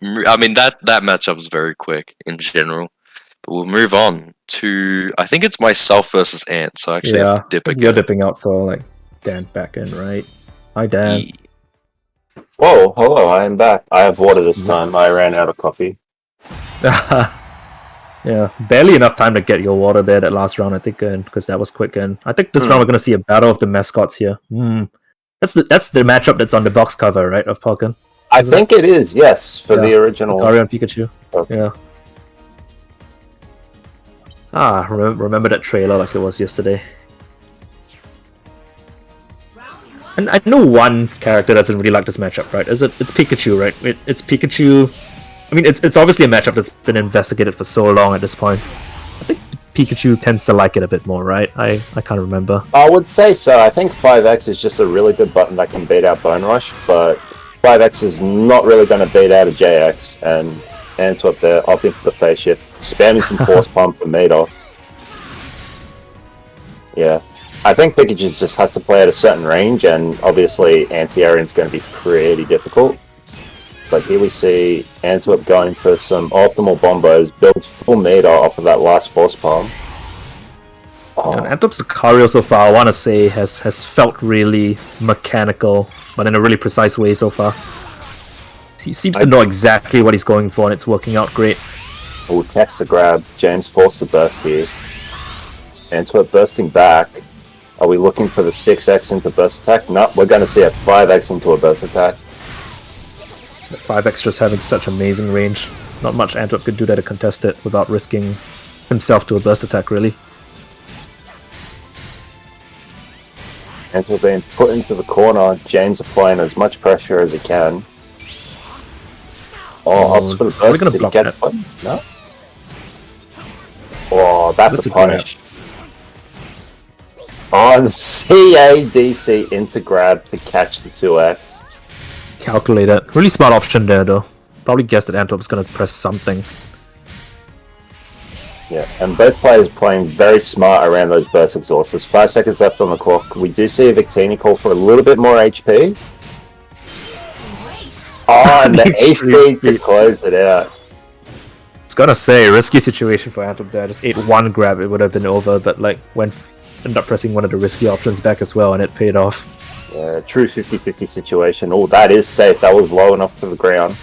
I mean, that matchup's very quick in general. But we'll move on to, I think it's myself versus Ant, so I actually have to dip You're again. dipping out for like Dan back in, right? Hi Dan. Whoa, hello, I am back. I have water this time. I ran out of coffee. Yeah, barely enough time to get your water there that last round, I think, because that was quick. And I think this round we're gonna see a battle of the mascots here. That's the matchup that's on the box cover, right, of Pokkén? I think it is, yes, for the original. Lucario and Pikachu. Okay. Yeah. Remember that trailer like it was yesterday. And I know one character doesn't really like this matchup, right? It's Pikachu, right? It's Pikachu. I mean, it's obviously a matchup that's been investigated for so long at this point. I think Pikachu tends to like it a bit more, right? I can't remember. I would say so. I think 5X is just a really good button that can beat out Bone Rush, but 5X is not really going to beat out a JX, and Antwerp there, opting for the phase shift, spamming some Force Pump for Meter. Yeah. I think Pikachu just has to play at a certain range, and obviously anti-aerian's going to be pretty difficult. But here we see Antwerp going for some optimal bombos, builds full meter off of that last Force Palm. And Antwerp's Lucario so far, I want to say, has felt really mechanical, but in a really precise way so far. He seems to know exactly what he's going for, and it's working out great. Oh, text to grab. James forced the burst here. Antwerp bursting back. Are we looking for the 6x into burst attack? No, we're going to see a 5x into a burst attack. 5x just having such amazing range. Not much Antwerp could do there to contest it without risking himself to a burst attack, really. Antwerp being put into the corner. James applying as much pressure as he can. Opts for the burst. Did he get it? No? Oh, that's a punish. On CADC into grab to catch the 2x. Calculate it. Really smart option there, though. Probably guessed that Antwerp's going to press something. Yeah, and both players playing very smart around those burst exhausts. There's 5 seconds left on the clock. We do see a Victini call for a little bit more HP. Oh, and the HP to close it out. I was gonna say, risky situation for Antwerp there. Just ate one grab, it would have been over, but like ended up pressing one of the risky options back as well, and it paid off. Yeah, true 50-50 situation. Oh, that is safe. That was low enough to the ground.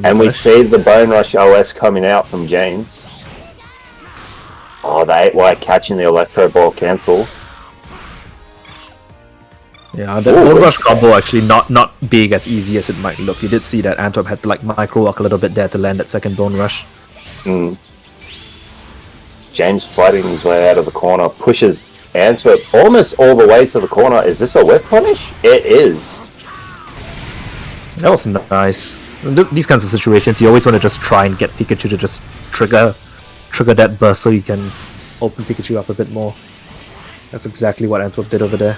And we see the Bone Rush OS coming out from James. Oh, the 8Y catching the Electro Ball cancel. Yeah, the Bone Rush combo actually not being as easy as it might look. You did see that Antwerp had to like micro walk a little bit there to land that second Bone Rush. James fighting his way out of the corner, pushes Antwerp almost all the way to the corner. Is this a whiff punish? It is. That was nice. These kinds of situations, you always want to just try and get Pikachu to just trigger that burst so you can open Pikachu up a bit more. That's exactly what Antwerp did over there.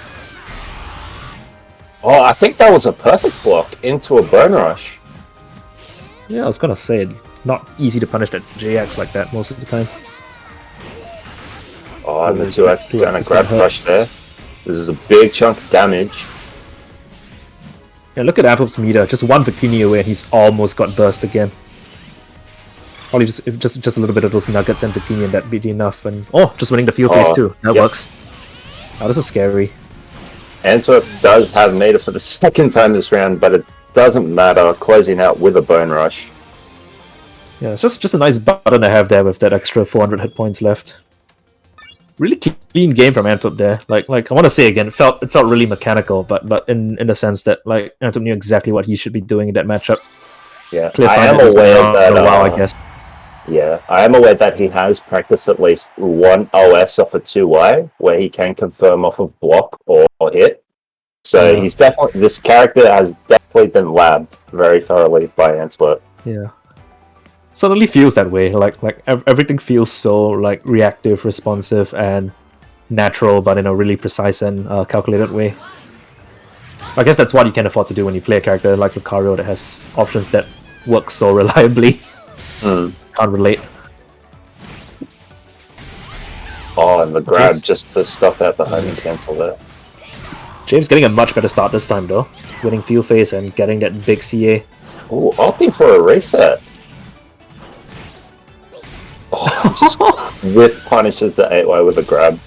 Oh, I think that was a perfect block into a Bone Rush. Yeah, I was gonna say, not easy to punish that JX like that most of the time. Oh, and the 2x gonna grab crush there. This is a big chunk of damage. Yeah, look at Antwerp's meter. Just one Victini away and he's almost got burst again. Probably just a little bit of those nuggets and Victini and that'd be enough. And just winning the field phase too. That works. Oh, this is scary. Antwerp does have meter for the second time this round, but it doesn't matter. Closing out with a Bone Rush. Yeah, it's just a nice button to have there with that extra 400 hit points left. Really clean game from Antwerp there. Like I want to say again, it felt really mechanical, but in the sense that like Antwerp knew exactly what he should be doing in that matchup. Yeah, Clear I am aware that I guess. Yeah, I am aware that he has practiced at least one OS off a 2Y where he can confirm off of block or hit. So he's definitely, this character has definitely been labbed very thoroughly by Antwerp. Yeah. Suddenly feels that way. Like everything feels so like reactive, responsive, and natural, but in a really precise and calculated way. I guess that's what you can afford to do when you play a character like Lucario that has options that work so reliably. Can't relate. Oh, and the grab just to stop out the homing cancel there. James getting a much better start this time though, winning field phase and getting that big CA. Ooh, opting for a reset. Oh, Whiff punishes the 8-way with a grab.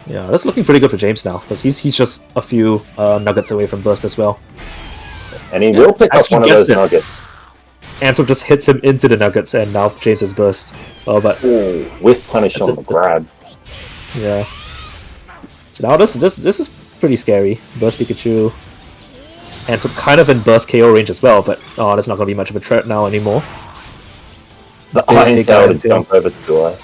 Yeah, that's looking pretty good for James now, because he's just a few nuggets away from burst as well. And he will pick up Actually one of gets those it. nuggets. Antwerp just hits him into the nuggets, and now James has burst. Oh, but Ooh, whiff punish That's on the grab. yeah. So now this is pretty scary. Burst Pikachu. Antwerp kind of in burst KO range as well, but that's not going to be much of a threat now anymore. The Big, Iron big Tail Iron to jump over to Dua.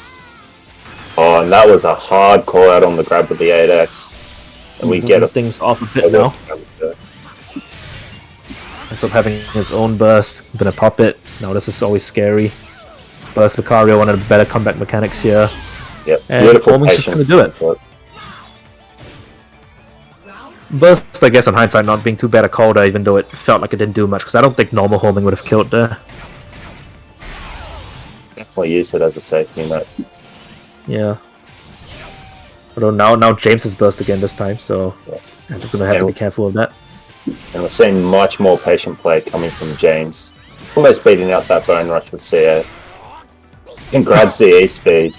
Oh, and that was a hard call out on the grab with the 8X. And we get these things off a bit now. Antwerp having his own burst, gonna pop it. Now this is always scary. Burst Lucario, one of the better comeback mechanics here. Yep, And beautiful Homing's just gonna do it. Burst, I guess, on hindsight, not being too bad a call there, even though it felt like it didn't do much, because I don't think normal homing would have killed there. Definitely use it as a safety net. Yeah. Although now James has burst again this time, so I'm just gonna have to be careful of that. And we're seeing much more patient play coming from James. Almost beating out that Bone Rush with CA. And grabs the E-Speed.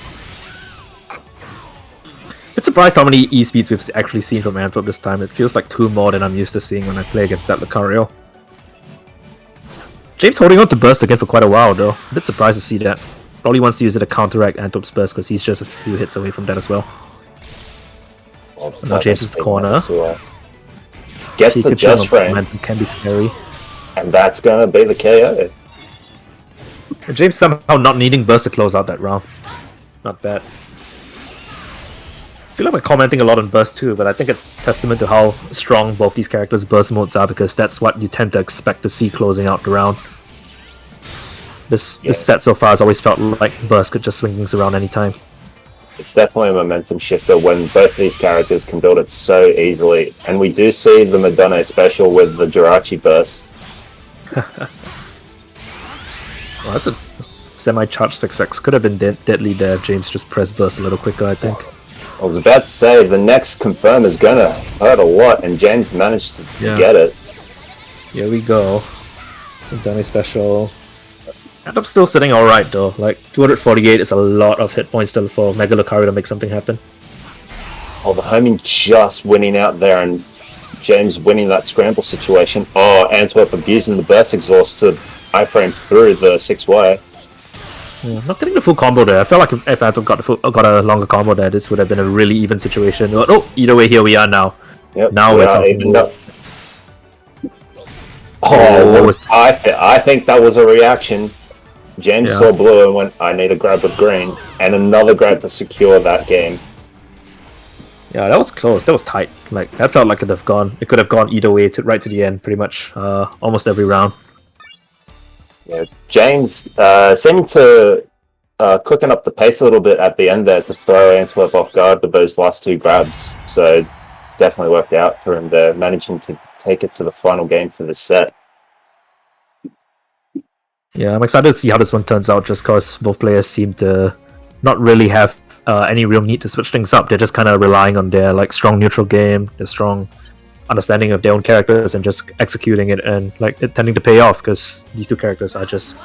It's surprised how many E-Speeds we've actually seen from Antwerp this time. It feels like 2 more than I'm used to seeing when I play against that Lucario. James holding on to burst again for quite a while though. A bit surprised to see that. Probably wants to use it to counteract Antwerp's burst because he's just a few hits away from that as well. Well, Now James is the corner. Gets the just frame. Can be scary. And that's gonna be the KO. And James somehow not needing burst to close out that round. Not bad. I feel like we're commenting a lot on burst too, but I think it's testament to how strong both these characters' burst modes are, because that's what you tend to expect to see closing out the round. This set so far has always felt like burst could just swing things around anytime. It's definitely a momentum shifter when both of these characters can build it so easily. And we do see the Madonna special with the Jirachi burst. Well, that's a semi-charged 6x. Could have been deadly there if James just pressed burst a little quicker, I think. I was about to say, the next confirm is gonna hurt a lot, and James managed to get it. Here we go. Madonna special. And I'm still sitting alright though. Like, 248 is a lot of hit points still for Mega Lucario to make something happen. Oh, the homing just winning out there, and James winning that scramble situation. Oh, Antwerp abusing the burst exhaust to iframe through the 6-way. Yeah, not getting the full combo there. I felt like if Antwerp got a longer combo there, this would have been a really even situation. Oh, either way, here we are now. Yep, now we're talking. I think that was a reaction. James saw blue and went, I need a grab of green, and another grab to secure that game. Yeah, that was close. That was tight. Like, that felt like it could have gone either way right to the end, pretty much. Almost every round. Yeah, James seemed to cooking up the pace a little bit at the end there to throw Antwerp off guard with those last 2 grabs. So definitely worked out for him there, managing to take it to the final game for the set. Yeah, I'm excited to see how this one turns out, just because both players seem to not really have any real need to switch things up. They're just kind of relying on their strong neutral game, their strong understanding of their own characters, and just executing it, and it tending to pay off because these 2 characters are just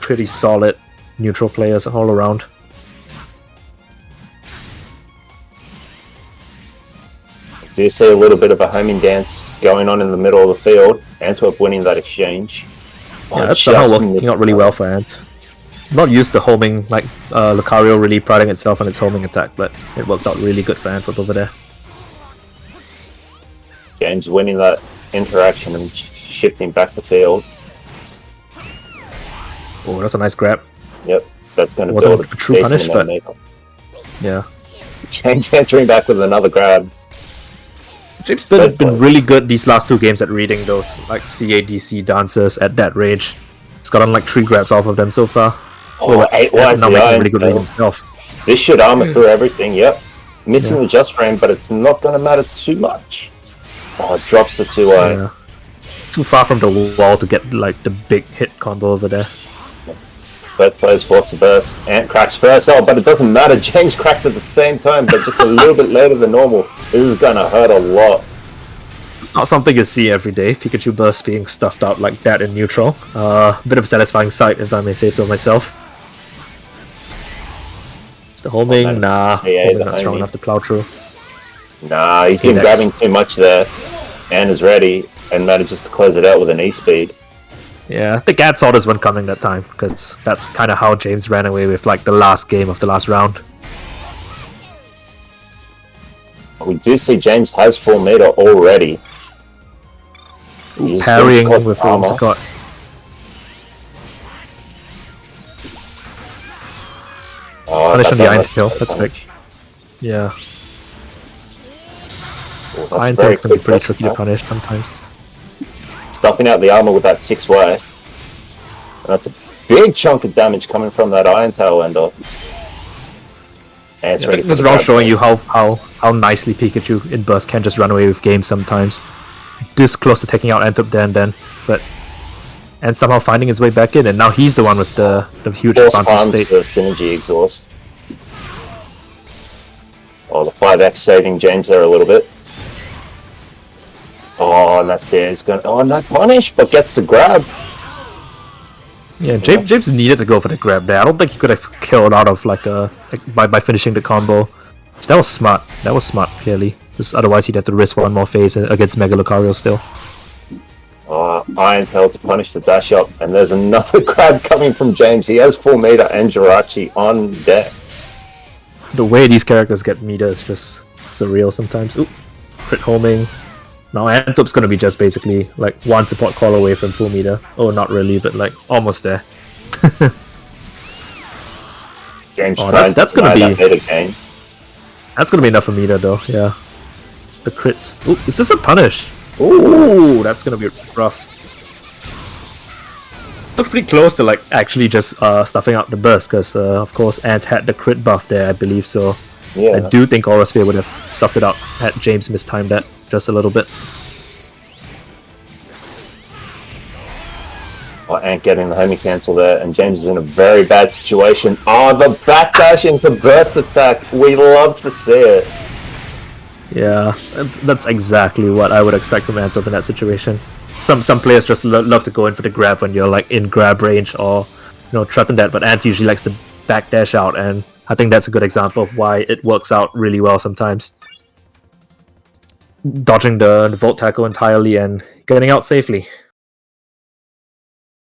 pretty solid neutral players all around. Do you see a little bit of a homing dance going on in the middle of the field? Antwerp winning that exchange. Yeah, that's somehow working out really well for Ant. Not used to homing, Lucario really priding itself on its homing attack, but it worked out really good for Antwerp over there. James winning that interaction and shifting back the field. Oh, that's a nice grab. Yep, that's going to Wasn't build a true punish, but yeah. James answering back with another grab. James has been really good these last 2 games at reading those CADC dancers at that range. He's gotten 3 grabs off of them so far. Oh, 8-Y's now making a really good read himself. This should armor through everything, yep. Missing the just frame, but it's not going to matter too much. Oh, it drops the 2-way. Yeah. Too far from the wall to get the big hit combo over there. Both players force the burst. Ant cracks first. Oh, but it doesn't matter. James cracked at the same time, but just a little bit later than normal. This is going to hurt a lot. Not something you see every day. Pikachu burst being stuffed out like that in neutral. Bit of a satisfying sight, if I may say so myself. The homing, nah. Homing not strong enough to plow through. Nah, he's been grabbing too much there. And is ready, and manages to close it out with an E-speed. Yeah, I think Ad saw this one coming that time, because that's kind of how James ran away with like the last game of the last round. We do see James has 4 meter already. Parrying with Scott. Punish on the Iron Tail, that's big. Yeah. Well, Iron Tail can be pretty tricky to punish sometimes. Stuffing out the armor with that 6-way. And that's a big chunk of damage coming from that Iron Tail ender. And this round showing you how nicely Pikachu in burst can just run away with games sometimes. This close to taking out Antwerp there and then, and somehow finding his way back in, and now he's the one with the huge advantage state. The synergy exhaust. Oh, the 5x saving James there a little bit. Oh, and that's it. He's going. Oh, not punish, but gets the grab. Yeah, James needed to go for the grab there. I don't think he could have killed out of by finishing the combo. So that was smart. That was smart, clearly. Because otherwise he'd have to risk one more phase against Mega Lucario still. Iron Tail to punish the dash up, and there's another grab coming from James. He has 4 meter and Jirachi on deck. The way these characters get meter is just surreal sometimes. Oop, crit homing. Now Antwerp's gonna be just basically like one support call away from full meter. Oh, not really, but like almost there. James, that's gonna be game. That's gonna be enough for meter though. Yeah, the crits. Ooh, is this a punish? Ooh, that's gonna be rough. Looked pretty close to like actually just stuffing out the burst because of course Ant had the crit buff there, I believe. So yeah. I do think Aura Sphere would have stuffed it out had James mistimed that just a little bit. Ant getting the homie cancel there, and James is in a very bad situation. Oh, the backdash into burst attack. We love to see it. Yeah, that's exactly what I would expect from Antwerp in that situation. Some players just love to go in for the grab when you're like in grab range or threaten that, but Ant usually likes to backdash out, and I think that's a good example of why it works out really well sometimes. Dodging the Volt Tackle entirely and getting out safely.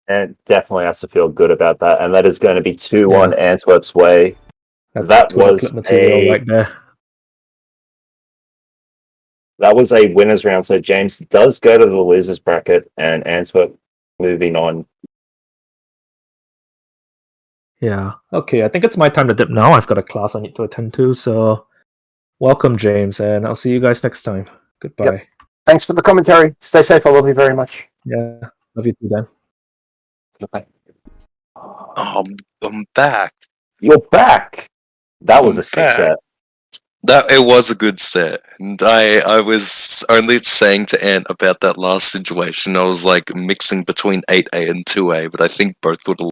And definitely has to feel good about that, and that is going to be 2-1 Antwerp's way. That was right there. That was a winner's round, so James does go to the losers bracket, and Antwerp moving on. Yeah, okay, I think it's my time to dip now. I've got a class I need to attend to, so welcome, James, and I'll see you guys next time. Goodbye. Yep. Thanks for the commentary. Stay safe. I love you very much. Yeah, love you too, Dan. Goodbye. I'm back. You're back. That was a sick set. It was a good set, and I was only saying to Ant about that last situation. I was like mixing between 8A and 2A, but I think both would have